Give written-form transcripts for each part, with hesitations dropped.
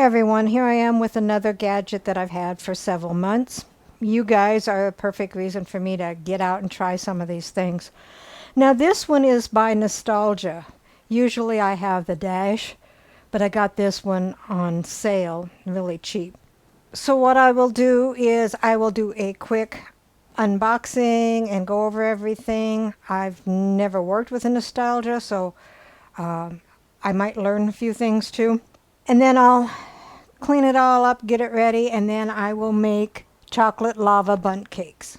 everyone, here I am with another gadget that I've had for several months. You guys are a perfect reason for me to get out and try some of these things. Now this one is by Nostalgia. Usually I have the Dash, but I got this one on sale, really cheap. So what I will do is I will do a quick unboxing and go over everything. I've never worked with a Nostalgia, so I might learn a few things too. And then I'll clean it all up, get it ready, and then I will make chocolate lava bundt cakes.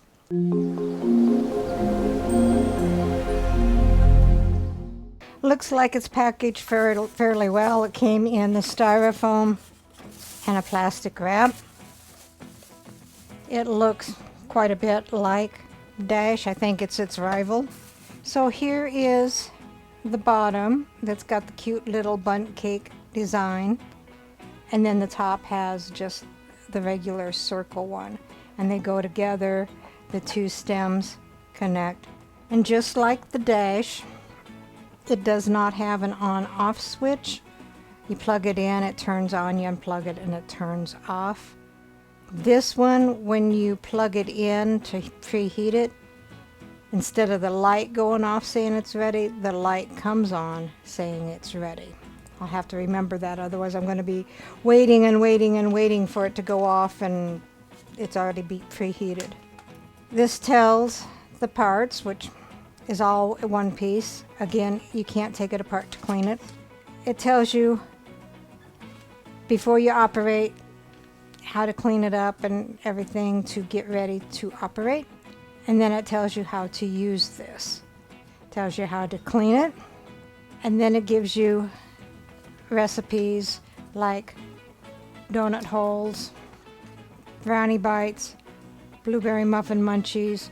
Looks like it's packaged fairly well. It came in the styrofoam and a plastic wrap. It looks quite a bit like Dash. I think it's its rival. So here is the bottom that's got the cute little bundt cake design, and then the top has just the regular circle one, and they go together. The two stems connect, and just like the Dash, it does not have an on-off switch. You plug it in, it turns on, you unplug it, and it turns off. This one, when you plug it in to preheat it, instead of the light going off saying it's ready, the light comes on saying it's ready. I'll have to remember that, otherwise I'm going to be waiting and waiting and waiting for it to go off and it's already preheated. This tells the parts, which is all one piece. Again, you can't take it apart to clean it. It tells you before you operate how to clean it up and everything to get ready to operate. And then it tells you how to use this. It tells you how to clean it, and then it gives you recipes like donut holes, brownie bites, blueberry muffin munchies,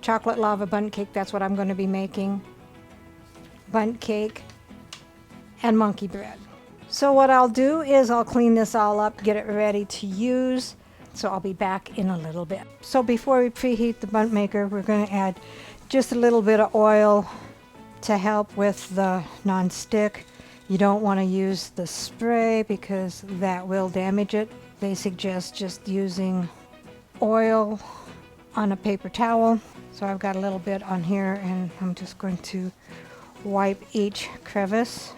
chocolate lava bundt cake, that's what I'm going to be making, bundt cake, and monkey bread. So what I'll do is I'll clean this all up, get it ready to use, so I'll be back in a little bit. So before we preheat the bundt maker, we're going to add just a little bit of oil to help with the non-stick. You don't want to use the spray because that will damage it. They suggest just using oil on a paper towel. So I've got a little bit on here, and I'm just going to wipe each crevice.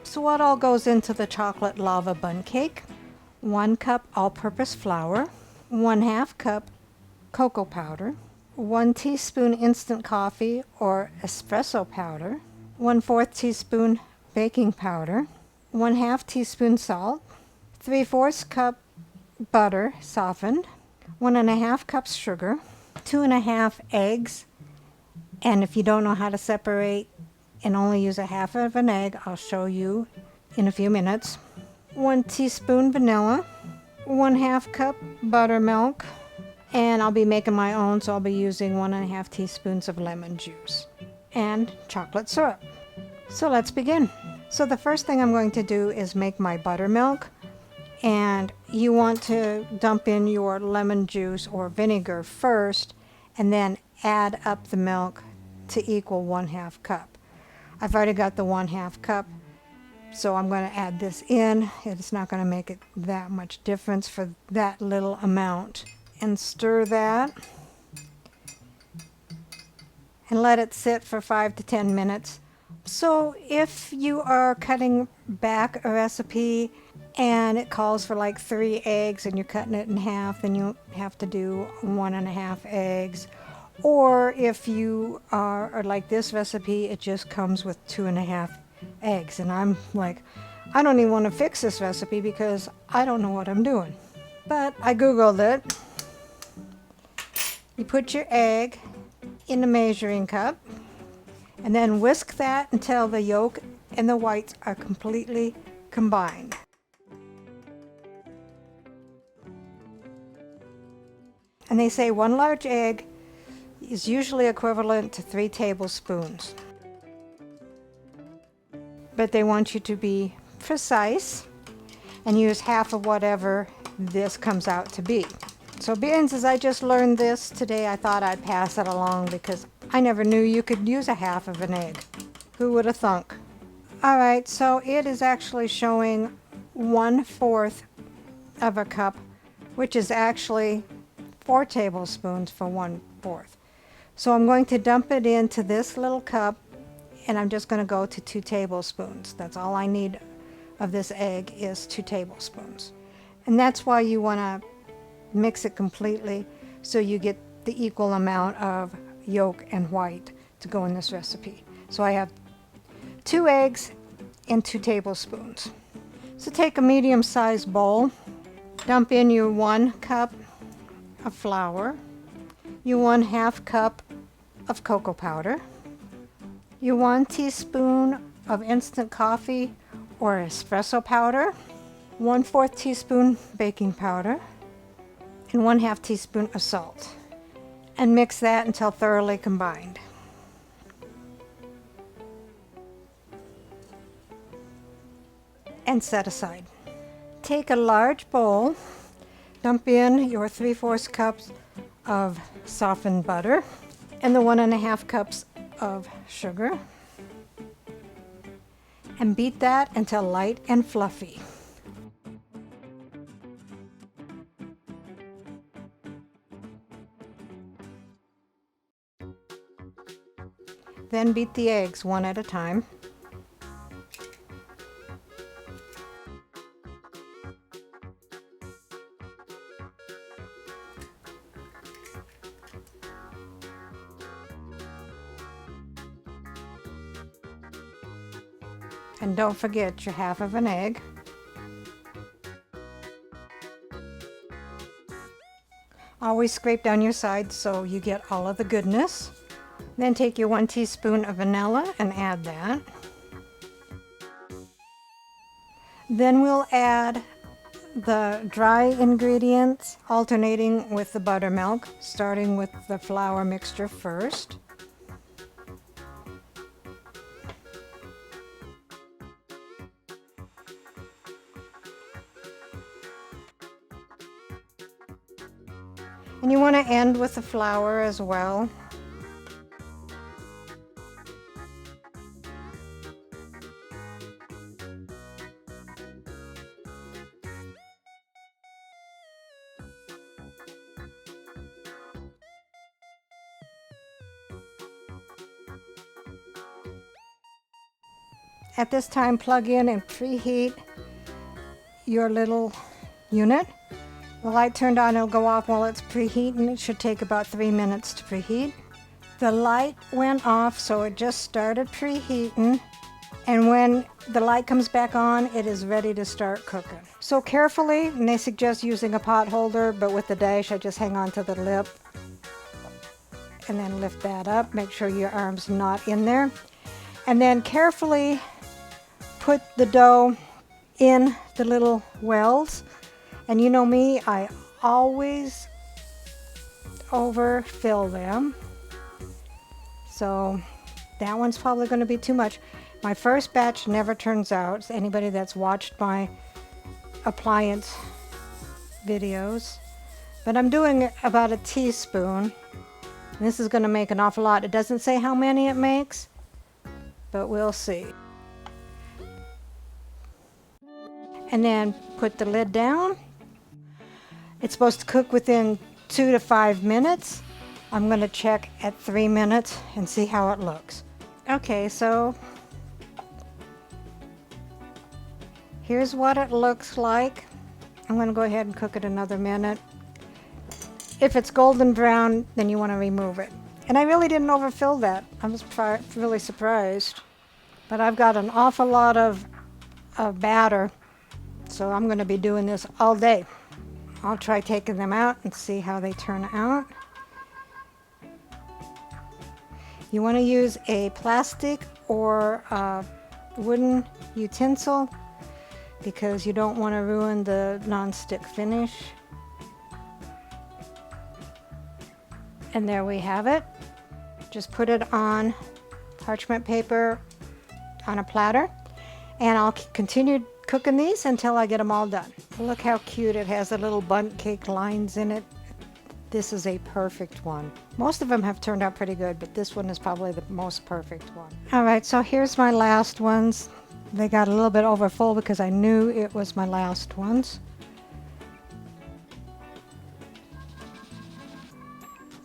So what all goes into the chocolate lava bundt cake? 1 cup all-purpose flour, 1/2 cup cocoa powder, 1 teaspoon instant coffee or espresso powder, 1/4 teaspoon baking powder, 1/2 teaspoon salt, 3/4 cup butter softened, 1.5 cups sugar, 2.5 eggs, and if you don't know how to separate and only use a half of an egg, I'll show you in a few minutes, 1 teaspoon vanilla, 1/2 cup buttermilk, and I'll be making my own, so I'll be using 1.5 teaspoons of lemon juice and chocolate syrup. So let's begin. So the first thing I'm going to do is make my buttermilk, and you want to dump in your lemon juice or vinegar first and then add up the milk to equal 1/2 cup. I've already got the 1/2 cup, so I'm going to add this in. It's not going to make it that much difference for that little amount. And stir that and let it sit for 5 to 10 minutes. So if you are cutting back a recipe and it calls for like 3 eggs and you're cutting it in half, then you have to do 1.5 eggs. Or if you are like this recipe, it just comes with 2.5 eggs. And I'm like, I don't even want to fix this recipe because I don't know what I'm doing. But I Googled it. You put your egg in the measuring cup and then whisk that until the yolk and the whites are completely combined. And they say 1 large egg is usually equivalent to 3 tablespoons. But they want you to be precise and use half of whatever this comes out to be. So being as I just learned this today, I thought I'd pass it along because I never knew you could use a half of an egg. Who would have thunk? All right, so it is actually showing 1/4 of a cup, which is actually 4 tablespoons for 1/4. So I'm going to dump it into this little cup, and I'm just going to go to 2 tablespoons. That's all I need of this egg is 2 tablespoons. And that's why you want to mix it completely so you get the equal amount of yolk and white to go in this recipe. So I have 2 eggs and 2 tablespoons. So take a medium-sized bowl, dump in your 1 cup of flour, your 1/2 cup of cocoa powder, your 1 teaspoon of instant coffee or espresso powder, 1/4 teaspoon baking powder, and 1/2 teaspoon of salt. And mix that until thoroughly combined. And set aside. Take a large bowl, dump in your 3/4 cups of softened butter and the 1/2 cups of sugar, and beat that until light and fluffy. Then beat the eggs one at a time. And don't forget your 1/2 of an egg. Always scrape down your sides so you get all of the goodness. Then take your 1 teaspoon of vanilla and add that. Then we'll add the dry ingredients, alternating with the buttermilk, starting with the flour mixture first. And you want to end with the flour as well. At this time, plug in and preheat your little unit. The light turned on, it'll go off while it's preheating. It should take about 3 minutes to preheat. The light went off, so it just started preheating. And when the light comes back on, it is ready to start cooking. So carefully, and they suggest using a pot holder, but with the dash, I just hang on to the lip and then lift that up. Make sure your arm's not in there. And then carefully put the dough in the little wells. And you know me, I always overfill them. So that one's probably going to be too much. My first batch never turns out. Anybody that's watched my appliance videos. But I'm doing about a teaspoon. This is going to make an awful lot. It doesn't say how many it makes, but we'll see. And then put the lid down. It's supposed to cook within 2 to 5 minutes. I'm going to check at 3 minutes and see how it looks. Okay, so here's what it looks like. I'm going to go ahead and cook it another minute. If it's golden brown, then you want to remove it. And I really didn't overfill that. I was really surprised. But I've got an awful lot of batter, so I'm going to be doing this all day. I'll try taking them out and see how they turn out. You want to use a plastic or a wooden utensil because you don't want to ruin the non-stick finish. And there we have it. Just put it on parchment paper on a platter, and I'll continue cooking these until I get them all done. Look how cute it has the little bundt cake lines in it. This is a perfect one. Most of them have turned out pretty good, but this one is probably the most perfect one. All right, so here's my last ones. They got a little bit over full because I knew it was my last ones.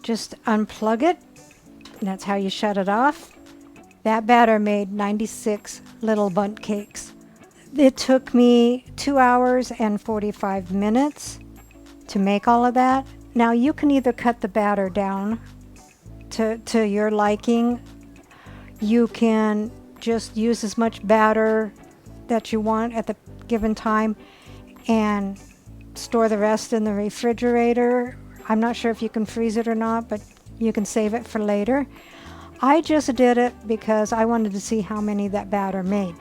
Just unplug it. That's how you shut it off. That batter made 96 little bundt cakes. It took me 2 hours and 45 minutes to make all of that. Now you can either cut the batter down to your liking. You can just use as much batter that you want at the given time and store the rest in the refrigerator. I'm not sure if you can freeze it or not, but you can save it for later. I just did it because I wanted to see how many that batter made.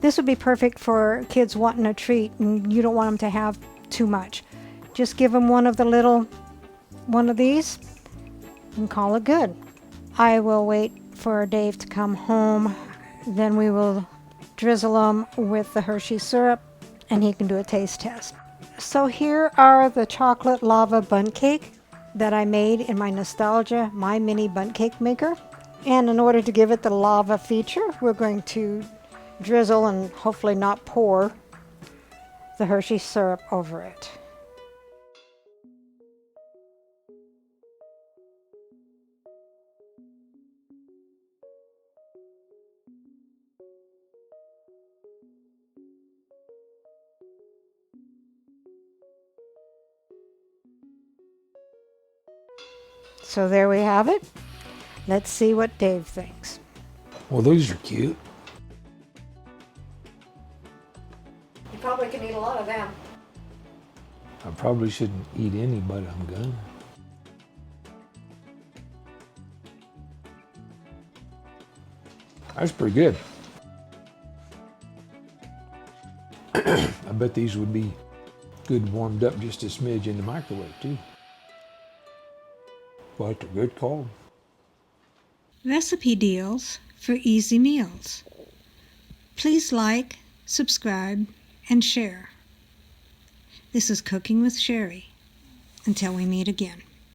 This would be perfect for kids wanting a treat and you don't want them to have too much. Just give them one of these and call it good. I will wait for Dave to come home. Then we will drizzle them with the Hershey syrup and he can do a taste test. So here are the chocolate lava bundt cake that I made in my Nostalgia My Mini Bundt Cake Maker. And in order to give it the lava feature, we're going to drizzle and hopefully not pour the Hershey syrup over it. So there we have it. Let's see what Dave thinks. Well, those are cute. You probably can eat a lot of them. I probably shouldn't eat any, but I'm gonna. That's pretty good. I bet these would be good warmed up just a smidge in the microwave too. But they're good call. Recipe deals for easy meals. Please like, subscribe, and share. This is Cooking with Sherry. Until we meet again.